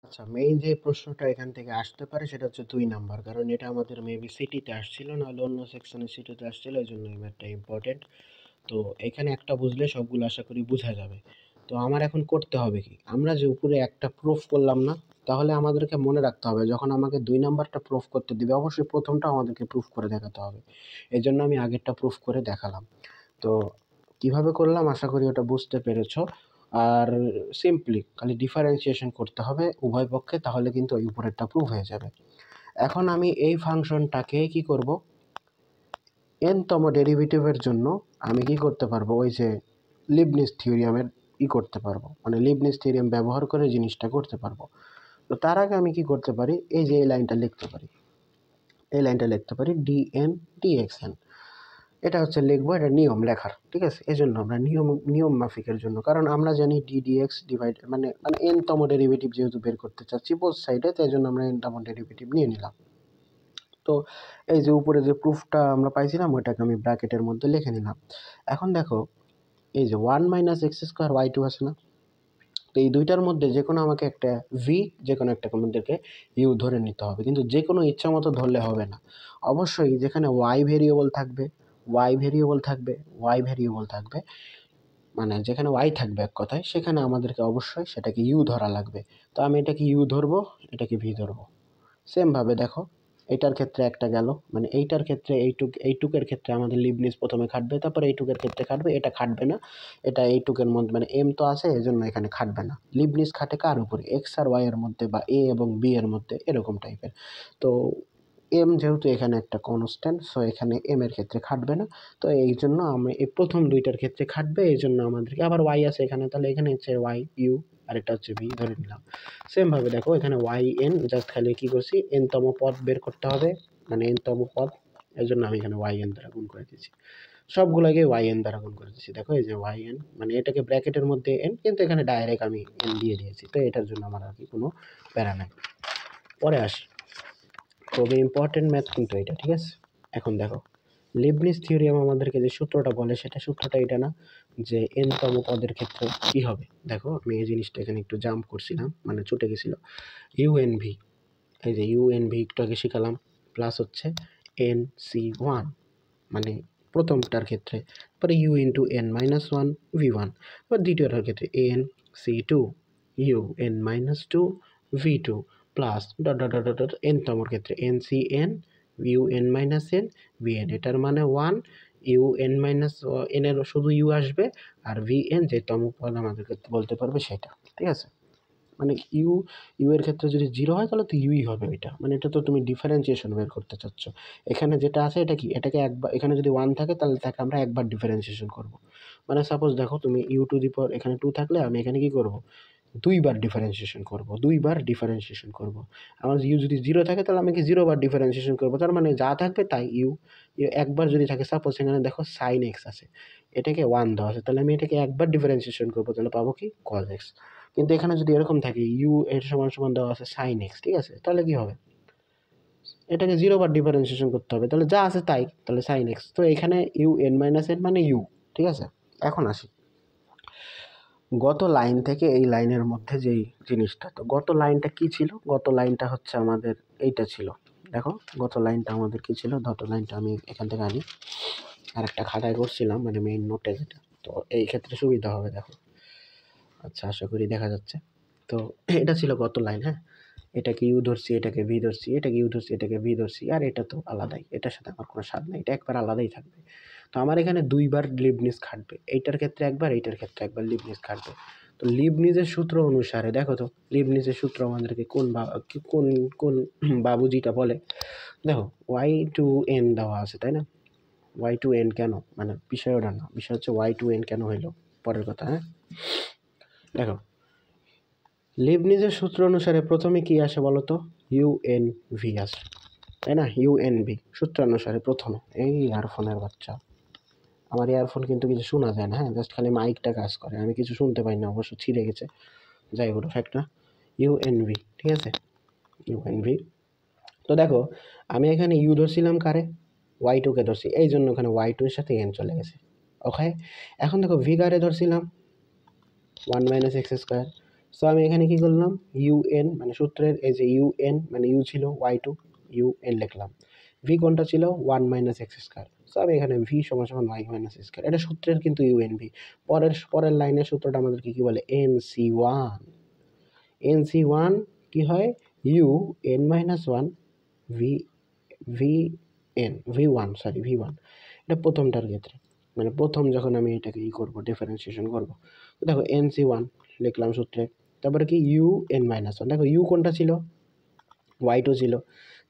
আচ্ছা, মেইন যে প্রশ্নটা এখান থেকে আসতে পারে সেটা হচ্ছে ২ নাম্বার। কারণ এটা আমাদের মেবি সিটিতে আসছিল, নাহলে অন্য সেকশনে সিটিতে আসছিল। এজন্য এই ম্যাথটা ইম্পোর্টেন্ট। তো এখানে একটা বুঝলে সবগুলো আশা করি বুঝা যাবে। তো আমার এখন করতে হবে কি? আমরা যে উপরে একটা প্রুফ করলাম না? তাহলে আমাদেরকে মনে রাখতে হবে যখন আমাকে ২ নাম্বারটা প্রুফ করতে দিবে অবশ্যই ১ম টা আমাদেরকে প্রুফ করে দেখাতে হবে। এজন্য আমি আগেরটা প্রুফ করে দেখালাম। তো কিভাবে করলাম আশা করি ওটা বুঝতে পেরেছো। আর সিম্পলি খালি ডিফারেন্সিয়েশন করতে হবে উভয় পক্ষে, তাহলে কিন্তু ওই উপরেরটা প্রুফ হয়ে যাবে। এখন আমি এই ফাংশনটাকে কি করব, n তম ডেরিভেটিভের জন্য আমি কি করতে পারবো, ওই যে লিবনিজ থিওরিয়ামের করতে পারবো, মানে লিবনিজ থিওরিয়াম ব্যবহার করে জিনিসটা করতে পারবো। তো তার আগে আমি কি করতে পারি, এই যে এই লাইনটা লিখতে পারি, এই লাইনটা লিখতে পারি dn dxn। এটা হচ্ছে লিখবো, এটা নিয়ম লেখার, ঠিক আছে? এজন্য আমরা নিয়ম মাফিকের জন্য, কারণ আমরা জানি dx ডিভাইড মানে n তম ডেরিভেটিভ যেহেতু বের করতে চাচ্ছি বোথ সাইডে, তাই জন্য আমরা n তম ডেরিভেটিভ নিয়ে নিলাম। তো এই যে উপরে যে প্রুফটা আমরা পাইছিলাম ওইটাকে আমি ব্র্যাকেটের মধ্যে লিখে নিলাম। এখন দেখো, এই যে 1 minus x square y two আছে না? তো এই দুইটার মধ্যে যে কোনো আমাকে একটা ভি, যে কোনো একটা আমাদেরকে ইউ ধরে নিতে হবে, কিন্তু যে কোনো ইচ্ছা মতো ধরলে হবে না। অবশ্যই যেখানে ওয়াই ভেরিয়েবল থাকবে, ওয়াই ভেরিয়েবল থাকবে, ওয়াই ভেরিয়েবল থাকবে, মানে যেখানে ওয়াই থাকবে এক কথায়, সেখানে আমাদেরকে অবশ্যই সেটাকে ইউ ধরা লাগবে। তো আমি এটাকে ইউ ধরবো, এটাকে ভি ধরবো। সেমভাবে দেখো, এইটার ক্ষেত্রে একটা গেল, মানে এইটার ক্ষেত্রে এইটুকের ক্ষেত্রে আমাদের লিবনিজ প্রথমে খাটবে, তারপরে এইটুকের ক্ষেত্রে খাটবে, এটা খাটবে না। এটা এইটুকের মধ্যে মানে এম তো আছে, এজন্য এখানে খাটবে না। লিবনিজ খাটে কার উপরে? এক্স আর ওয়াই এর মধ্যে, বা এ এবং বি এর মধ্যে, এরকম টাইপের। তো এম যেহেতু এখানে একটা কনস্ট্যান্ট, সো এখানে এম এর ক্ষেত্রে খাটবে না। তো এই জন্য আমি এই প্রথম দুইটার ক্ষেত্রে খাটবে, এই জন্য আমাদেরকে আবার ওয়াই আছে এখানে, তাহলে এখানে হচ্ছে ওয়াই ইউ, আর এটা হচ্ছে ভি ধরে নিলাম। সেম ভাবে দেখো এখানে ওয়াই এন, জাস্ট খালি কি করছি, এন তম পদ বের করতে হবে, মানে এন তম পদ, এই জন্য আমি এখানে ওয়াই এন দ্বারা গুণ করে দিয়েছি। সবগুলোকে ওয়াই এন দ্বারা গুণ করে দিয়েছি। দেখো এই যে ওয়াই এন, মানে এটাকে ব্র্যাকেটের মধ্যে এন, কিন্তু এখানে ডাইরেক্ট আমি এন দিয়ে দিয়েছি। তো এটার জন্য আমার আর কি কোনো প্যারা নাই। পরে আসি, খুবই ইম্পর্টেন্ট ম্যাথ কিন্তু এটা, ঠিক আছে? এখন দেখো, লিবনিজ থিওরিয়াম আমাদেরকে যে সূত্রটা বলে, সেটা সূত্রটা এটা না যে এন তম পদের ক্ষেত্রে কি হবে। দেখো আমি এই জিনিসটা এখানে একটু জাম্প করছিলাম, মানে ছুটে গেছিল। ইউএনভি, এই যে ইউএনভি একটু আগে শিখালাম, প্লাস হচ্ছে এন সি ওয়ান, মানে প্রথমটার ক্ষেত্রে, পরে U into N minus one V one, বা দ্বিতীয়টার ক্ষেত্রে N C two U N minus two V two, plus dot dot dot dot N তমর ক্ষেত্রে N C N U N minus N V N. এটার মানে one, U N minus N এর শুধু you আসবে, আর ভি এন যে তম পদ আমাদেরকে বলতে পারবে সেটা, ঠিক আছে? মানে ইউ এর ক্ষেত্রে যদি জিরো হয় তাহলে তো ইউই হবে ওইটা, মানে এটা তো তুমি ডিফারেন্সিয়েশন বের করতে চাচ্ছ। এখানে যেটা আছে এটা কি, এটাকে একবার, এখানে যদি ওয়ান থাকে তাহলে তাকে আমরা একবার ডিফারেন্সিয়েশন করব। মানে সাপোজ দেখো তুমি ইউ টু দি পাওয়ার এখানে টু থাকলে আমি এখানে কি করব, দুইবার ডিফারেন্সিয়েশন করব, দুইবার ডিফারেন্সিয়েশন করব। আমার ইউ যদি জিরো থাকে তাহলে আমি কি জিরো বার ডিফারেন্সিয়েশন করব, তার মানে যা থাকবে তাই ইউ। ইউ একবার যদি থাকে, সাপোজ এখানে দেখো সাইন এক্স আছে, এটাকে ওয়ান দেওয়া আছে, তাহলে আমি এটাকে একবার ডিফারেন্সিয়েশন করবো, তাহলে পাবো কি কজ এক্স। কিন্তু এখানে যদি এরকম থাকে ইউ এর সমান সমান দেওয়া আছে সাইন এক্স, ঠিক আছে? তাহলে কি হবে, এটাকে জিরো বার ডিফারেন্সিয়েশন করতে হবে, তাহলে যা আছে তাই, তাহলে সাইন এক্স। তো এখানে ইউ এন মাইনাস এন মানে ইউ, ঠিক আছে? এখন আসি গত লাইন থেকে এই লাইনের মধ্যে যেই জিনিসটা, তো গত লাইনটা কি ছিল? গত লাইনটা হচ্ছে আমাদের এইটা ছিল। দেখো গত লাইনটা আমাদের কি ছিল, গত লাইনটা আমি এখান থেকে আনি, আর একটা খাতায় করছিলাম, মানে মেইন নোটে যেটা, তো এই ক্ষেত্রে সুবিধা হবে। দেখো, আচ্ছা আশা করি দেখা যাচ্ছে। তো এটা ছিল গত লাইন, হ্যাঁ? এটাকে ইউ ধরছি, এটাকে ভি ধরছি, এটাকে ইউ ধরছি, এটাকে ভি ধরছি, আর এটা তো আলাদাই, এটার সাথে আমার কোনো স্বাদ নেই, এটা একবার আলাদাই থাকবে। তো আমার এখানে দুইবার লিবনিজ খাটবে, এইটার ক্ষেত্রে একবার, এইটার ক্ষেত্রে একবার লিবনিজ খাটবে। তো লিবনিজের সূত্র অনুসারে দেখো তো, লিবনিজের সূত্র আমাদেরকে কোন কোন বাবুজিটা বলে, দেখো ওয়াই টু এন দেওয়া আছে তাই না? ওয়াই টু এন কেন, মানে বিষয় ওটা না, বিষয় হচ্ছে ওয়াই টু এন কেন হইলো পরের কথা, হ্যাঁ? দেখো, লিবনিজের সূত্র অনুসারে প্রথমে কি আসে বলো তো, ইউএন ভি আসে, তাই না? ইউএন ভি সূত্র অনুসারে প্রথমে, এই ইয়ারফোনের বাচ্চা, আমার ইয়ারফোন কিন্তু কিছু শোনা যায় না, হ্যাঁ? জাস্ট খালি মাইকটা কাজ করে, আমি কিছু শুনতে পাই না, অবশ্য ছিঁড়ে গেছে, যাই হোক ফ্যাক্ট না। ইউএন ভি, ঠিক আছে? UN V. তো দেখো আমি এখানে ইউ ধরছিলাম কারে, ওয়াই টুকে ধরছি, এই জন্য ওখানে ওয়াই টু এর সাথে এন চলে গেছে। ওকে, এখন দেখো ভি কারে ধরছিলাম, one minus x square. So আমি এখানে কি করলাম, ইউএন মানে সূত্রের এই যে ইউএন মানে ইউ ছিল ওয়াই টু, ইউএন লিখলাম। ভি কোনটা ছিল 1 মাইনাস এক্স স্কোয়ার। সো আমি এখানে ভি সমান সমান ওয়াই মাইনাস এক্স স্কোয়ার, এটা সূত্রের কিন্তু ইউএন ভি। পরের লাইনের সূত্রটা আমাদেরকে কি বলে, n C one. N C one কি হয়, u N minus one v v n v one, sorry v one. এটা প্রথমটার ক্ষেত্রে, মানে প্রথম যখন আমি এটাকে করবো ডিফারেন্সিয়েশন করবো। তো দেখো এন সি ওয়ান লিখলাম সূত্রে, তারপরে কি ইউ এন মাইনাস ওয়ান, দেখো ইউ কোনটা ছিল, ওয়াই টু ছিল।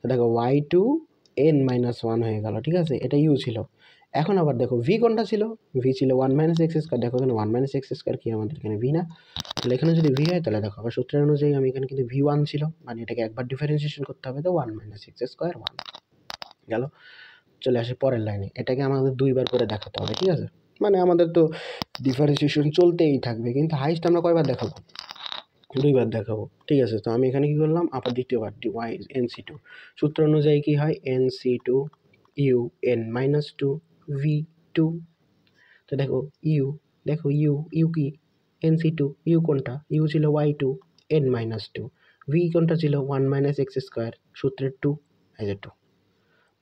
তো দেখো y two n minus one হয়ে গেল, ঠিক আছে, এটা ইউ ছিল। এখন আবার দেখো ভি কোনটা ছিল, ভি ছিল 1 মাইনাস এক্স স্কোয়ার। দেখো এখানে 1 মাইনাস এক্স স্কোয়ার কি আমাদের এখানে ভি না, তাহলে এখানে যদি ভি হয় তাহলে দেখো আবার সূত্রের অনুযায়ী আমি এখানে কিন্তু ভি ওয়ান ছিল, মানে এটাকে একবার ডিফারেন্সিয়েশন করতে হবে, তো 1 মাইনাস এক্স স্কোয়ার 1 গেল। চলে আসে পরের লাইনে, এটাকে আমাদের দুইবার করে দেখাতে হবে, ঠিক আছে। মানে আমাদের তো ডিফারেন্সিয়েশন চলতেই থাকবে, কিন্তু হাইস্ট আমরা কয়বার দেখাবো, দুইবার দেখাবো, ঠিক আছে। তো আমি এখানে কি করলাম, আবার দ্বিতীয়বারটি ওয়াই এন সি টু, সূত্র অনুযায়ী কি হয়, n C two U N minus two V two. তো দেখো ইউ, দেখো ইউ, ইউ কি, এন সি টু, ইউ কোনটা, ইউ ছিল y two n minus two, v কোনটা ছিল 1 মাইনাস এক্স স্কোয়ার, সূত্রের টু, এই যে টু।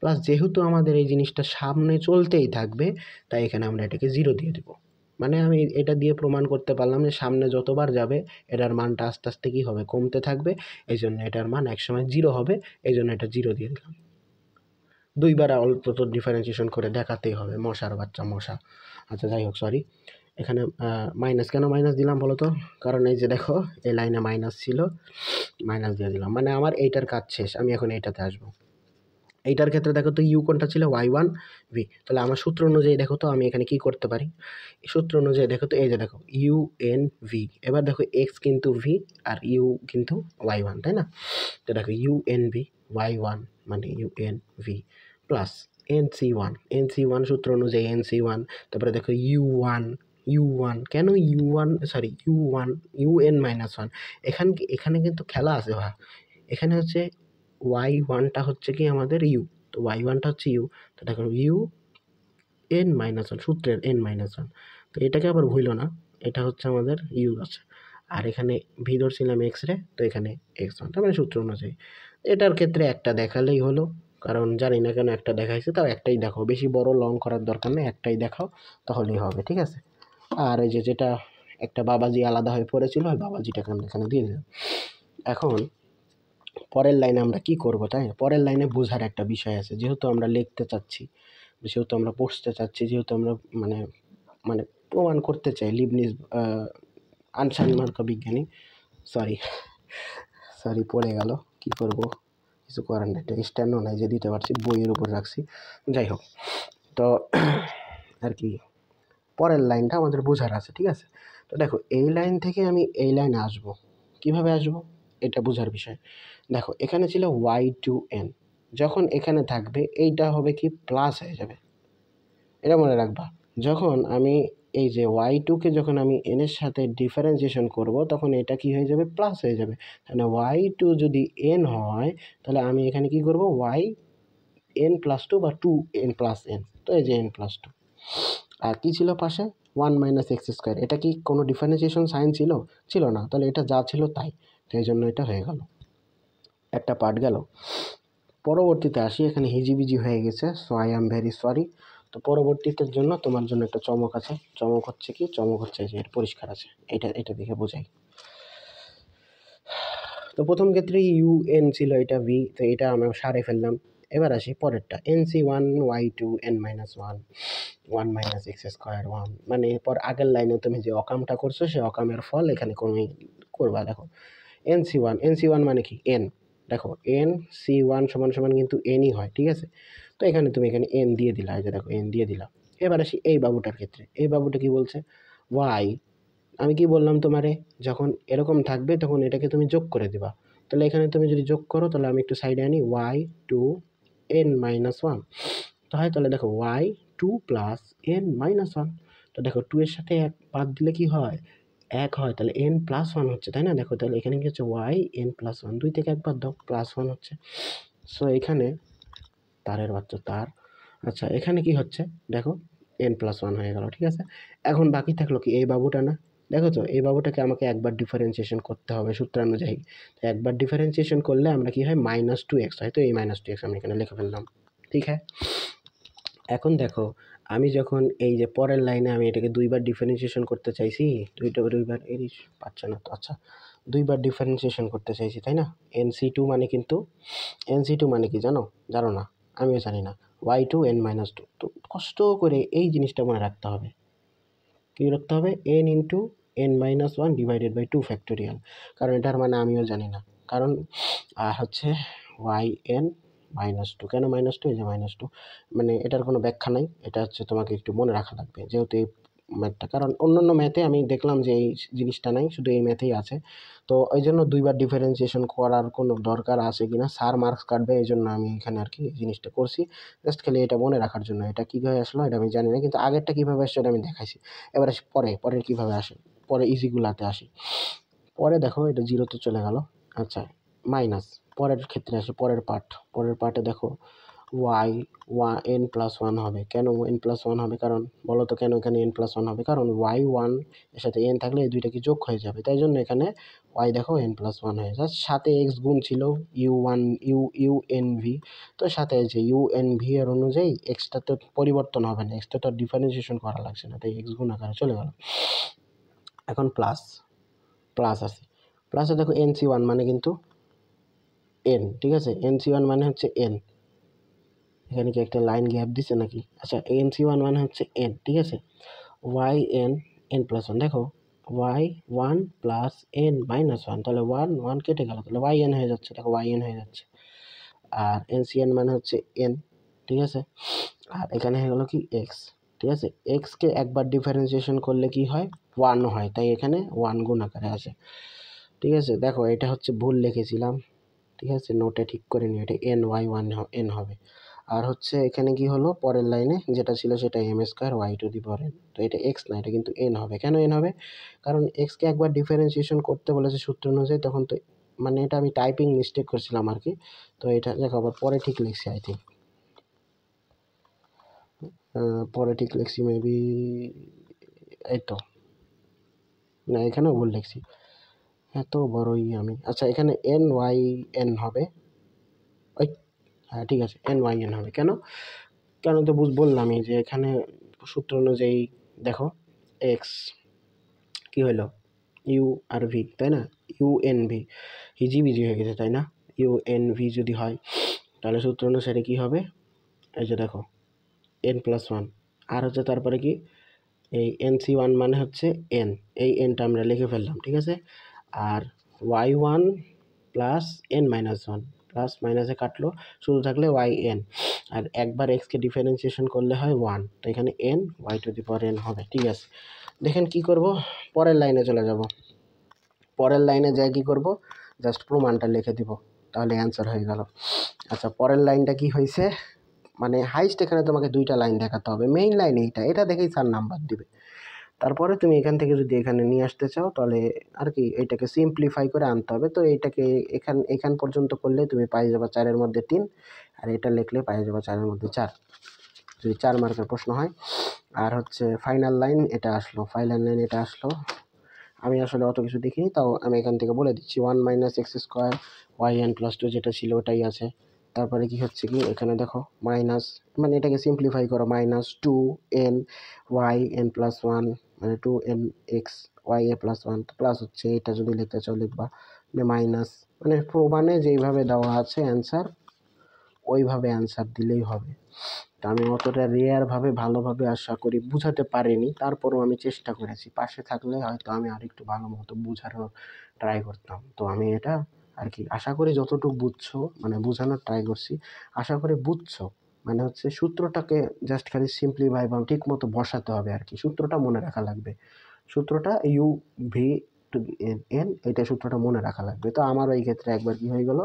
প্লাস যেহেতু আমাদের এই জিনিসটা সামনে চলতেই থাকবে, তাই এখানে আমরা এটাকে জিরো দিয়ে দেবো। মানে আমি এটা দিয়ে প্রমাণ করতে পারলাম যে সামনে যতবার যাবে এটার মানটা আস্তে আস্তে কী হবে, কমতে থাকবে। এই জন্য এটার মান একসময় জিরো হবে, এই জন্য এটা জিরো দিয়ে দিলাম। দুইবার অন্তত ডিফারেন্সিয়েশন করে দেখাতেই হবে, মশার বাচ্চা মশা। আচ্ছা যাই হোক, সরি, এখানে মাইনাস কেন মাইনাস দিলাম বলো তো, কারণ এই যে দেখো এই লাইনে মাইনাস ছিল, মাইনাস দিয়ে দিলাম, মানে আমার এইটার কাজ শেষ, আমি এখন এইটাতে আসবো। এইটার ক্ষেত্রে দেখো তো ইউ কোনটা ছিল, ওয়াই ওয়ান ভি। তাহলে আমার সূত্র অনুযায়ী দেখো তো আমি এখানে কি করতে পারি, সূত্র অনুযায়ী দেখো তো এই যে দেখো ইউ এন ভি, এবার দেখো এক্স কিন্তু ভি আর ইউ কিন্তু ওয়াই ওয়ান, তাই না। তো দেখো U N V Y one মানে U N V plus N C one, N C one সূত্র অনুযায়ী এন সি ওয়ান। তারপরে দেখো ইউ ওয়ান, ইউ ওয়ান কেন U one, sorry U one U N minus one. এখানে কিন্তু খেলা আছে ভা, এখানে হচ্ছে ওয়াই ওয়ানটা হচ্ছে কি আমাদের ইউ, তো ওয়াই ওয়ানটা হচ্ছে ইউ। তো দেখো ইউ এন মাইনাস ওয়ান, সূত্রের এন মাইনাস ওয়ান। তো এটাকে আবার ভুলো না, এটা হচ্ছে আমাদের ইউ আছে, আর এখানে ভি ধরছিলাম এক্স রে, তো এখানে এক্স ওয়ান, তার মানে সূত্র অনুযায়ী। এটার ক্ষেত্রে একটা দেখালেই হলো, কারণ জানি না কেন একটা দেখাইছে, তাও একটাই দেখাও, বেশি বড় লং করার দরকার নেই, একটাই দেখাও তাহলেই হবে, ঠিক আছে। আর এই যে যেটা একটা বাবাজি আলাদা হয়ে পড়েছিল, ওই বাবাজিটাকে আমরা এখানে দিয়ে দিলাম। এখন পরের লাইনে আমরা কি করব, তাই পরের লাইনে বোঝার একটা বিষয় আছে, যেহেতু আমরা লিখতে চাচ্ছি, যেহেতু আমরা পড়তে চাচ্ছি, যেহেতু আমরা মানে মানে প্রমাণ করতে চাই লিবনিজ আনসানমার্কা বিজ্ঞানী, সরি সরি পড়ে গেল, কি করব, কিছু করার নেই, একটা স্ট্যান্ডও নাই যে দিতে পারছি, বইয়ের উপর রাখছি। যাই হোক, তো আর কি পরের লাইনটা আমাদের বোঝার আছে, ঠিক আছে। তো দেখো এই লাইন থেকে আমি এই লাইনে আসবো, কিভাবে আসবো এটা বোঝার বিষয়। দেখো এখানে ছিল ওয়াই টু এন, যখন এখানে থাকবে এইটা হবে কি প্লাস হয়ে যাবে, এটা মনে রাখবা। যখন আমি এই যে ওয়াই টুকে যখন আমি এনের সাথে ডিফারেন্সিয়েশন করব, তখন এটা কি হয়ে যাবে, প্লাস হয়ে যাবে। তাহলে ওয়াই টু যদি এন হয়, তাহলে আমি এখানে কি করব, ওয়াই এন প্লাস টু বা টু এন প্লাস এন, তো এই যে এন প্লাস টু। আর কি ছিল পাশে, 1 মাইনাস এক্স স্কোয়ার, এটা কি কোনো ডিফারেন্সিয়েশন সাইন ছিল, ছিল না, তাহলে এটা যা ছিল তাই, তো এই জন্য এটা হয়ে গেল, একটা পার্ট গেল। পরবর্তীতে আসি, এখানে হিজিবিজি হয়ে গেছে, so I am very sorry. তো পরবর্তীতের জন্য তোমার জন্য একটা চমক আছে, চমক হচ্ছে কি, চমক হচ্ছে যে এর পরিষ্কার আছে, এটা এটা দেখে বোঝাই। তো প্রথম ক্ষেত্রে ইউ এন ছিল, এটা ভি, তো এটা আমরা সারে ফেললাম। এবার আসি পরেরটা, n C one y two n minus one 1 minus x square 1, মানে এরপর আগের লাইনে তুমি যে অকামটা করছো সে অকামের ফল এখানে কমে করবা। দেখো n C one, N C one মানে কি এন, দেখো এন সি ওয়ান সমান সমান কিন্তু এনই হয়, ঠিক আছে। তো এখানে তুমি এখানে এন দিয়ে দিলা, এই যে দেখো এন দিয়ে দিলা। এবার আসি এই বাবুটার ক্ষেত্রে, এই বাবুটা কি বলছে, ওয়াই, আমি কি বললাম তোমারে, যখন এরকম থাকবে তখন এটাকে তুমি যোগ করে দিবা। তাহলে এখানে তুমি যদি যোগ করো, তাহলে আমি একটু সাইডে আনি, y two n minus one, তো হয় তাহলে দেখো y two plus n minus one. তো দেখো টু এর সাথে এক বাদ দিলে কি হয়, এক হয়, তাহলে এন প্লাস ওয়ান হচ্ছে, তাই না। দেখো তাহলে এখানে কি হচ্ছে, ওয়াই এন প্লাস ওয়ান, দুই থেকে একবার দাও, প্লাস ওয়ান হচ্ছে। সো এখানে তারের বাচ্চা তার, আচ্ছা এখানে কি হচ্ছে দেখো এন প্লাস ওয়ান হয়ে গেল, ঠিক আছে। এখন বাকি থাকলো কি এই বাবুটা না, দেখো তো এই বাবুটাকে আমাকে একবার ডিফারেন্সিয়েশন করতে হবে সূত্রানুযায়ী। তো একবার ডিফারেন্সিয়েশন করলে আমরা কি হয় -2x হয়, তো এই -2x আমি এখানে লিখে ফেললাম। ঠিক আছে, এখন দেখো আমি যখন এই যে পরের লাইনে আমি এটাকে দুইবার ডিফারেন্সিয়েশন করতে চাইছি, দুইবার পাচ্ছে না তো, আচ্ছা দুইবার ডিফারেন্সিয়েশন করতে চাইছি তাই না। NC2 মানে কিন্তু NC2 মানে কি জানো? জানো না, আমিও জানি না। y2n-2, তো কষ্ট করে এই জিনিসটা মনে রাখতে হবে। কী রাখতে হবে? n×n-1 divided by 2 factorial. কারণ এটার মানে আমিও জানি না। কারণ হচ্ছে yn-2, কেন -2? এই যে -2, মানে এটার কোনো ব্যাখ্যা নাই। এটা হচ্ছে তোমাকে একটু মনে রাখা লাগবে, যেহেতু এই ম্যাথটা, কারণ অন্যান্য ম্যাথে আমি দেখলাম যে এই জিনিসটা নাই, শুধু এই ম্যাথেই আছে। তো এই জন্য দুইবার ডিফারেন্সিয়েশন করার কোনো দরকার আছে কিনা, স্যার মার্কস কাটবে, এই জন্য আমি এখানে আর কি এই জিনিসটা করছি, জাস্ট খালি এটা মনে রাখার জন্য। এটা কীভাবে আসলো এটা আমি জানি না, কিন্তু আগেরটা কীভাবে আসছে এটা আমি দেখাইছি। এবার আসি পরের কীভাবে আসে, পরে ইজিগুলাতে আসি। পরে দেখো এটা জিরোতে চলে গেল। আচ্ছা, মাইনাস পরের ক্ষেত্রে আসে, পরের পার্টে দেখো n+1 হবে। কেন n+1 হবে? কারণ বলো তো কেন এখানে n+1 হবে? কারণ y1 এর সাথে n থাকলে এই দুইটা কি যোগ হয়ে যাবে, তাই জন্য এখানে y দেখো n+1 হয়ে যায়। সাথে x গুণ ছিল unv, তো সাথে যে unv এর অনুযায়ী এক্সটা তো পরিবর্তন হবে না, এক্সটা তো ডিফারেন্সিয়েশন করা লাগছে না, তাই x গুণ আকারে চলে গেল। এখন প্লাস আছে, প্লাসে দেখো NC1 মানে কিন্তু n, ঠিক আছে, NC1 মানে হচ্ছে n। এখানে কি একটা লাইন গ্যাপ দিছে নাকি? আচ্ছা, NC1 মানে হচ্ছে n, ঠিক আছে। yn+1, দেখো y1 প্লাস n-1, তাহলে 1 কেটে গেল, তাহলে yn হয়ে যাচ্ছে, দেখো yn হয়ে যাচ্ছে। আর NCn মানে হচ্ছে n, ঠিক আছে। আর এখানে হয়ে গেল কি x, ঠিক আছে। এক্সকে একবার ডিফারেন্সিয়েশন করলে কি হয়? 1 হয়, তাই এখানে 1 গুণ আকারে আছে, ঠিক আছে। দেখো এটা হচ্ছে ভুল লিখেছিলাম, ঠিক আছে, নোটে ঠিক করে নিও, এটা ny1n হবে। আর হচ্ছে এখানে কি হলো, পরের লাইনে যেটা ছিল সেটা m²y²n, তো এটা x না, এটা কিন্তু n হবে। কেন n হবে? কারণ এক্সকে একবার ডিফারেন্সিয়েশন করতে বলেছে সূত্র অনুযায়ী, তখন তো মানে এটা আমি টাইপিং মিস্টেক করছিলাম আর কি, তো এটা দেখো আবার পরে ঠিক লিখছি, আই থিঙ্ক পরে ঠিক লিখছি মেবি, এই তো না, এখানেও ভুল লিখছি, এত বড়ই আমি। আচ্ছা, এখানে ny n হবে, ওই হ্যাঁ ঠিক আছে, ny n হবে। কেন কেন তো বললামই যে এখানে সূত্র অনুযায়ী দেখো এক্স কি হলো, ইউ আর ভি, তাই না, UNV, হিজিবিজি হয়ে গেছে তাই না। UNV যদি হয় তাহলে সূত্র অনুসারে কি হবে, এই যে দেখো n+1, আর হচ্ছে তারপরে কি এই NC1 মানে হচ্ছে n, এই nটা আমরা লিখে ফেললাম, ঠিক আছে। আর y1 প্লাস n-1, প্লাস মাইনাসে কাটলো, শুধু থাকলে yn, আর একবার এক্সকে ডিফারেন্সিয়েশন করলে হয় 1, তো এখানে n y⁴n হবে, ঠিক আছে। দেখেন কি করব, পরের লাইনে চলে যাব। পরের লাইনে যাই কি করব, জাস্ট প্রমাণটা লিখে দিব, তাহলে অ্যান্সার হয়ে গেল। আচ্ছা, পরের লাইনটা কি হয়েছে, মানে হাইস্ট এখানে তোমাকে দুইটা লাইন দেখাতে হবে, মেইন লাইন এটা দেখেই স্যার নাম্বার দিবে। তারপরে তুমি এখান থেকে যদি এখানে নিয়ে আসতে চাও তাহলে আর কি এটাকে সিম্পলিফাই করে আনতে হবে। তো এইটাকে এখান পর্যন্ত করলে তুমি পাই যাবা 4-এর মধ্যে 3, আর এটা লিখলে পাই যাবা 4-এর মধ্যে 4, যদি 4 মার্কের প্রশ্ন হয়। আর হচ্ছে ফাইনাল লাইন এটা আসলো। আমি আসলে অত কিছু দেখিনি, তাও আমি এখান থেকে বলে দিচ্ছি, 1 - x² yn+2 যেটা ছিল ওটাই আছে। তারপরে কি হচ্ছে কি, এখানে দেখো মাইনাস, মানে এটাকে সিম্পলিফাই করো, -2n yn+1 মানে 2n x y+1, প্লাস হচ্ছে এটা যদি লিখতে চাও লিখবা মাইনাস, মানে প্রমাণে যেইভাবে দেওয়া আছে অ্যান্সার ওইভাবে অ্যান্সার দিলেই হবে। তা আমি অতটা রেয়ারভাবে ভালোভাবে আশা করি বুঝাতে পারিনি, তারপরেও আমি চেষ্টা করেছি, পাশে থাকলে হয়তো আমি আরেকটু ভালো মতো বুঝানোর ট্রাই করতাম। তো আমি এটা আর কি আশা করি যতটুকু বুঝছো, মানে বোঝানোর ট্রাই করছি, আশা করি বুঝছো। মানে হচ্ছে সূত্রটাকে জাস্ট খালি সিম্পলিফাই বা ঠিক মতো বসাতে হবে আর কি, সূত্রটা মনে রাখা লাগবে, সূত্রটা UV/n, এটা সূত্রটা মনে রাখা লাগবে। তো আমারও এই ক্ষেত্রে একবার কি হয়ে গেল,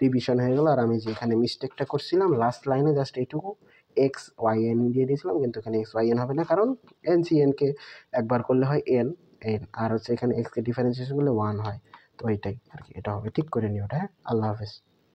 রিভিশন হয়ে গেল। আর আমি যে এখানে মিস্টেকটা করছিলাম লাস্ট লাইনে জাস্ট এইটুকু x y n দিয়ে দিয়েছিলাম, কিন্তু এখানে x y n হবে না, কারণ NC-n-কে একবার করলে হয় n, আর হচ্ছে এখানে x কে ডিফারেন্সিয়েশন করলে 1 হয়, তো এইটাই আর কি, এটা হবে, ঠিক করে নিও ওটা। হ্যাঁ, আল্লাহ হাফেজ।